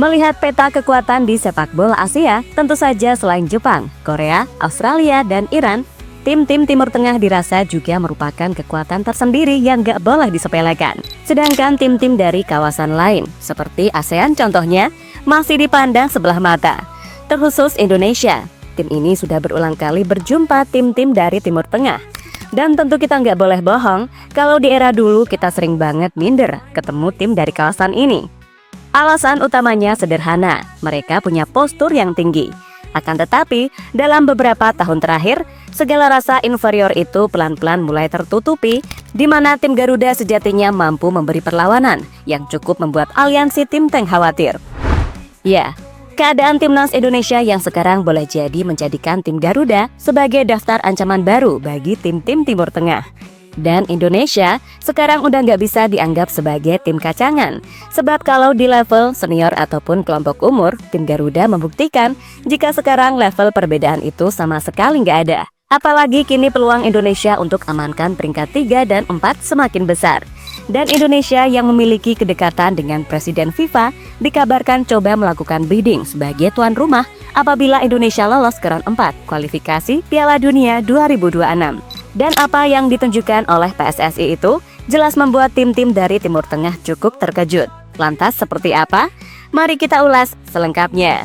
Melihat peta kekuatan di sepak bola Asia, tentu saja selain Jepang, Korea, Australia, dan Iran, tim-tim Timur Tengah dirasa juga merupakan kekuatan tersendiri yang gak boleh disepelekan. Sedangkan tim-tim dari kawasan lain, seperti ASEAN contohnya, masih dipandang sebelah mata. Terkhusus Indonesia, tim ini sudah berulang kali berjumpa tim-tim dari Timur Tengah. Dan tentu kita nggak boleh bohong, kalau di era dulu kita sering banget minder ketemu tim dari kawasan ini. Alasan utamanya sederhana, mereka punya postur yang tinggi. Akan tetapi, dalam beberapa tahun terakhir, segala rasa inferior itu pelan-pelan mulai tertutupi, di mana tim Garuda sejatinya mampu memberi perlawanan yang cukup membuat aliansi tim tank khawatir. Ya, keadaan timnas Indonesia yang sekarang boleh jadi menjadikan tim Garuda sebagai daftar ancaman baru bagi tim-tim Timur Tengah. Dan Indonesia sekarang udah nggak bisa dianggap sebagai tim kacangan. Sebab kalau di level senior ataupun kelompok umur, tim Garuda membuktikan jika sekarang level perbedaan itu sama sekali nggak ada. Apalagi kini peluang Indonesia untuk amankan peringkat 3 dan 4 semakin besar. Dan Indonesia yang memiliki kedekatan dengan Presiden FIFA dikabarkan coba melakukan bidding sebagai tuan rumah apabila Indonesia lolos ke round 4 kualifikasi Piala Dunia 2026. Dan apa yang ditunjukkan oleh PSSI itu jelas membuat tim-tim dari Timur Tengah cukup terkejut. Lantas seperti apa? Mari kita ulas selengkapnya.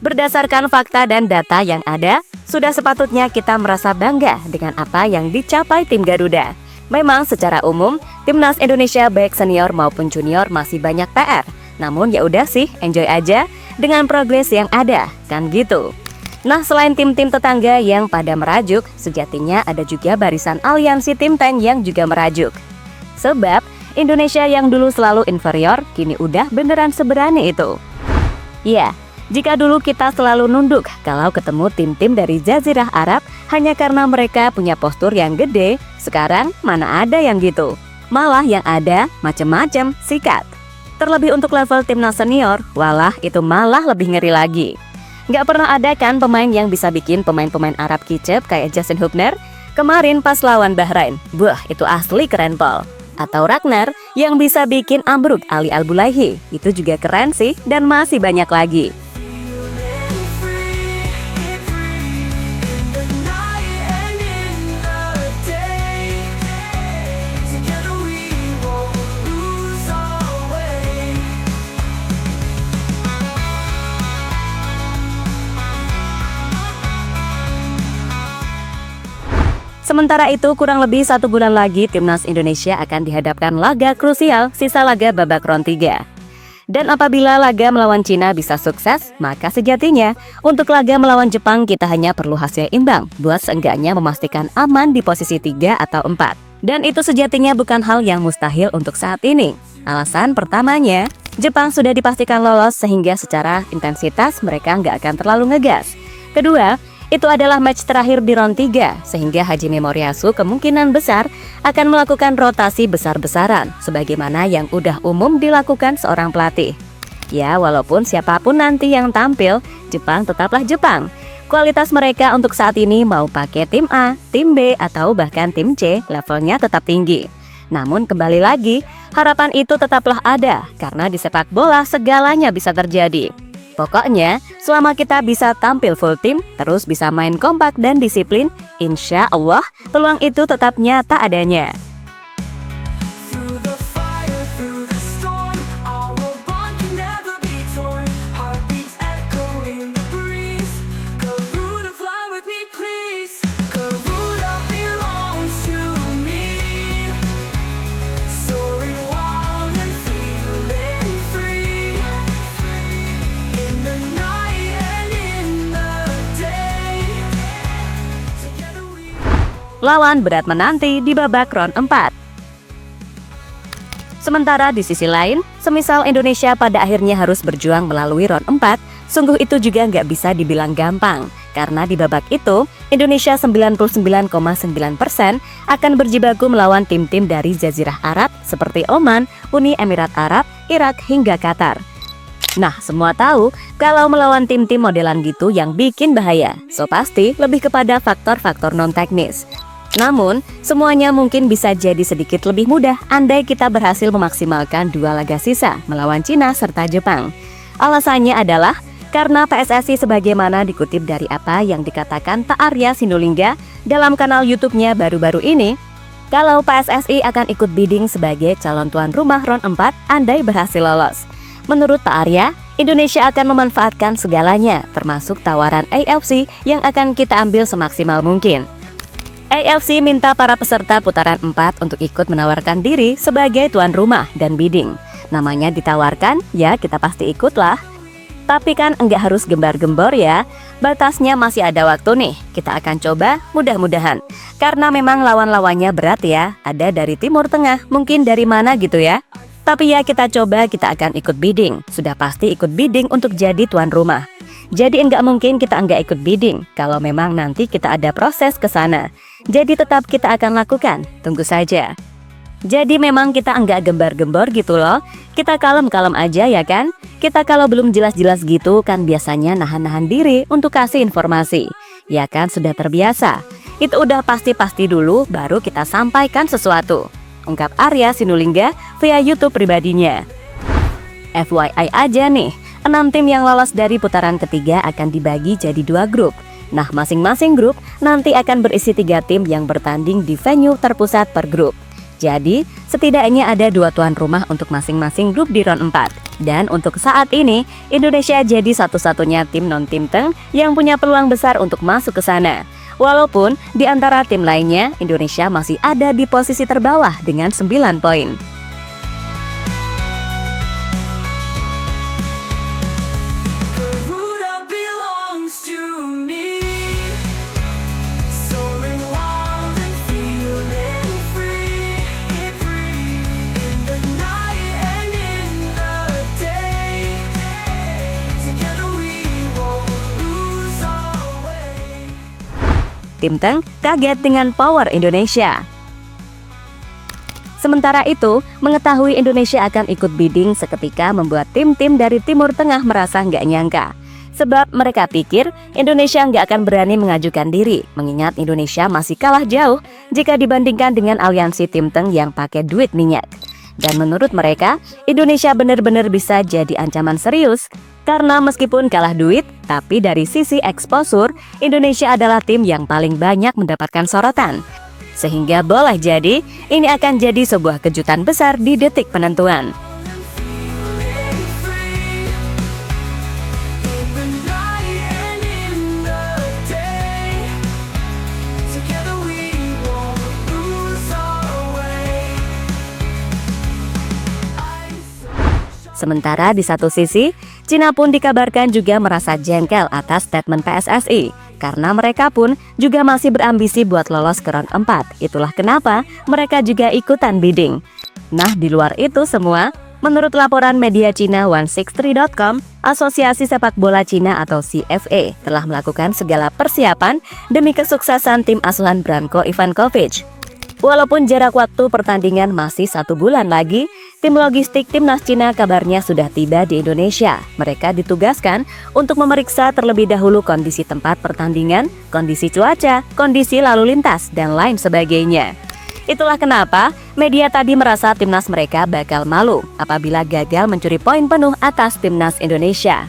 Berdasarkan fakta dan data yang ada, sudah sepatutnya kita merasa bangga dengan apa yang dicapai tim Garuda. Memang secara umum, timnas Indonesia baik senior maupun junior masih banyak PR. Namun ya udah sih, enjoy aja dengan progres yang ada, kan gitu. Nah, selain tim-tim tetangga yang pada merajuk, sejatinya ada juga barisan aliansi tim tank yang juga merajuk. Sebab, Indonesia yang dulu selalu inferior, kini udah beneran seberani itu. Ya, jika dulu kita selalu nunduk kalau ketemu tim-tim dari Jazirah Arab hanya karena mereka punya postur yang gede, sekarang mana ada yang gitu. Malah yang ada macem-macem sikat. Terlebih untuk level timnas senior, walah itu malah lebih ngeri lagi. Nggak pernah ada kan pemain yang bisa bikin pemain-pemain Arab kicep kayak Justin Hubner kemarin pas lawan Bahrain. Wah, itu asli keren pol. Atau Ragnar yang bisa bikin ambruk Ali Al-Bulaihi. Itu juga keren sih dan masih banyak lagi. Sementara itu, kurang lebih 1 bulan lagi timnas Indonesia akan dihadapkan laga krusial sisa laga babak round 3. Dan apabila laga melawan Cina bisa sukses, maka sejatinya untuk laga melawan Jepang kita hanya perlu hasil imbang buat seenggaknya memastikan aman di posisi 3 atau 4. Dan itu sejatinya bukan hal yang mustahil untuk saat ini. Alasan pertamanya, Jepang sudah dipastikan lolos sehingga secara intensitas mereka nggak akan terlalu ngegas. Kedua, itu adalah match terakhir di round 3, sehingga Hajime Moriyasu kemungkinan besar akan melakukan rotasi besar-besaran, sebagaimana yang udah umum dilakukan seorang pelatih. Ya, walaupun siapapun nanti yang tampil, Jepang tetaplah Jepang. Kualitas mereka untuk saat ini mau pakai tim A, tim B, atau bahkan tim C, levelnya tetap tinggi. Namun kembali lagi, harapan itu tetaplah ada, karena di sepak bola segalanya bisa terjadi. Pokoknya, selama kita bisa tampil full tim, terus bisa main kompak dan disiplin, insya Allah peluang itu tetap nyata adanya. Lawan berat menanti di babak round 4. Sementara di sisi lain, semisal Indonesia pada akhirnya harus berjuang melalui round 4, sungguh itu juga nggak bisa dibilang gampang. Karena di babak itu, Indonesia 99,9% akan berjibaku melawan tim-tim dari Jazirah Arab seperti Oman, Uni Emirat Arab, Irak, hingga Qatar. Nah, semua tahu kalau melawan tim-tim modelan gitu yang bikin bahaya, so pasti lebih kepada faktor-faktor non-teknis. Namun, semuanya mungkin bisa jadi sedikit lebih mudah andai kita berhasil memaksimalkan 2 laga sisa melawan Cina serta Jepang. Alasannya adalah karena PSSI sebagaimana dikutip dari apa yang dikatakan Pak Arya Sinulinga dalam kanal YouTube-nya baru-baru ini, kalau PSSI akan ikut bidding sebagai calon tuan rumah round 4 andai berhasil lolos. Menurut Pak Arya, Indonesia akan memanfaatkan segalanya, termasuk tawaran AFC yang akan kita ambil semaksimal mungkin. AFC minta para peserta putaran 4 untuk ikut menawarkan diri sebagai tuan rumah dan bidding. Namanya ditawarkan, ya kita pasti ikutlah. Tapi kan enggak harus gembar-gembor ya. Batasnya masih ada waktu nih. Kita akan coba, mudah-mudahan. Karena memang lawan-lawannya berat ya. Ada dari Timur Tengah, mungkin dari mana gitu ya. Tapi ya kita coba, kita akan ikut bidding. Sudah pasti ikut bidding untuk jadi tuan rumah. Jadi enggak mungkin kita enggak ikut bidding kalau memang nanti kita ada proses ke sana. Jadi tetap kita akan lakukan, tunggu saja. Jadi memang kita enggak gembar-gembor gitu loh. Kita kalem-kalem aja ya kan. Kita kalau belum jelas-jelas gitu kan biasanya nahan-nahan diri untuk kasih informasi. Ya kan sudah terbiasa. Itu udah pasti-pasti dulu baru kita sampaikan sesuatu, ungkap Arya Sinulinga via YouTube pribadinya. FYI aja nih, 6 tim yang lolos dari putaran ketiga akan dibagi jadi 2 grup. Nah, masing-masing grup nanti akan berisi 3 tim yang bertanding di venue terpusat per grup. Jadi, setidaknya ada 2 tuan rumah untuk masing-masing grup di round 4. Dan untuk saat ini, Indonesia jadi satu-satunya tim non-tim Teng yang punya peluang besar untuk masuk ke sana. Walaupun di antara tim lainnya, Indonesia masih ada di posisi terbawah dengan 9 poin. Tim Teng kaget dengan power Indonesia. Sementara itu, mengetahui Indonesia akan ikut bidding seketika membuat tim-tim dari Timur Tengah merasa nggak nyangka. Sebab mereka pikir Indonesia nggak akan berani mengajukan diri, mengingat Indonesia masih kalah jauh jika dibandingkan dengan aliansi tim Teng yang pakai duit minyak. Dan menurut mereka, Indonesia benar-benar bisa jadi ancaman serius. Karena meskipun kalah duit, tapi dari sisi exposure, Indonesia adalah tim yang paling banyak mendapatkan sorotan. Sehingga boleh jadi, ini akan jadi sebuah kejutan besar di detik penentuan. Sementara di satu sisi, Cina pun dikabarkan juga merasa jengkel atas statement PSSI karena mereka pun juga masih berambisi buat lolos ke round 4. Itulah kenapa mereka juga ikutan bidding. Nah, di luar itu semua, menurut laporan media Cina 163.com, Asosiasi Sepak Bola Cina atau CFA telah melakukan segala persiapan demi kesuksesan tim asuhan Branko Ivankovic. Walaupun jarak waktu pertandingan masih 1 bulan lagi, tim logistik timnas Cina kabarnya sudah tiba di Indonesia. Mereka ditugaskan untuk memeriksa terlebih dahulu kondisi tempat pertandingan, kondisi cuaca, kondisi lalu lintas, dan lain sebagainya. Itulah kenapa media tadi merasa timnas mereka bakal malu apabila gagal mencuri poin penuh atas timnas Indonesia.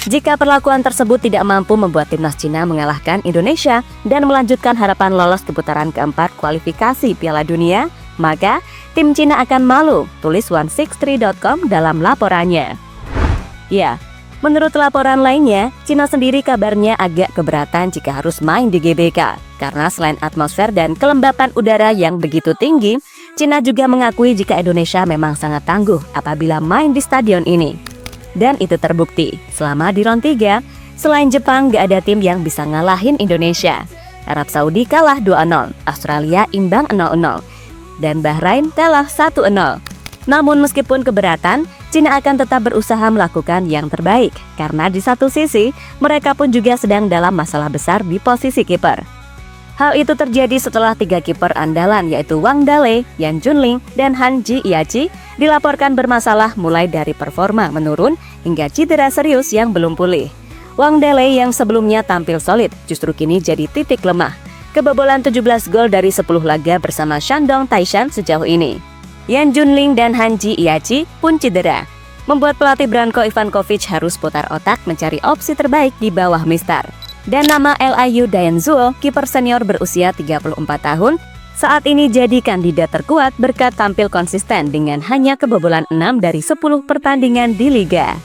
Jika perlakuan tersebut tidak mampu membuat timnas Cina mengalahkan Indonesia dan melanjutkan harapan lolos ke putaran keempat kualifikasi Piala Dunia, maka tim Cina akan malu, tulis 163.com dalam laporannya. Ya, menurut laporan lainnya, Cina sendiri kabarnya agak keberatan jika harus main di GBK. Karena selain atmosfer dan kelembapan udara yang begitu tinggi, Cina juga mengakui jika Indonesia memang sangat tangguh apabila main di stadion ini. Dan itu terbukti, selama di round 3, selain Jepang gak ada tim yang bisa ngalahin Indonesia. Arab Saudi kalah 2-0, Australia imbang 0-0, dan Bahrain kalah 1-0. Namun meskipun keberatan, Cina akan tetap berusaha melakukan yang terbaik, karena di satu sisi, mereka pun juga sedang dalam masalah besar di posisi kiper. Hal itu terjadi setelah 3 kiper andalan yaitu Wang Dale, Yan Junling, dan Han Ji-Iachi dilaporkan bermasalah mulai dari performa menurun hingga cedera serius yang belum pulih. Wang Dale yang sebelumnya tampil solid justru kini jadi titik lemah. Kebobolan 17 gol dari 10 laga bersama Shandong Taishan sejauh ini. Yan Junling dan Han Ji-Iachi pun cedera, membuat pelatih Branko Ivankovic harus putar otak mencari opsi terbaik di bawah Mister. Dan nama Liu Dayanzuo, kiper senior berusia 34 tahun, saat ini jadi kandidat terkuat berkat tampil konsisten dengan hanya kebobolan 6 dari 10 pertandingan di liga.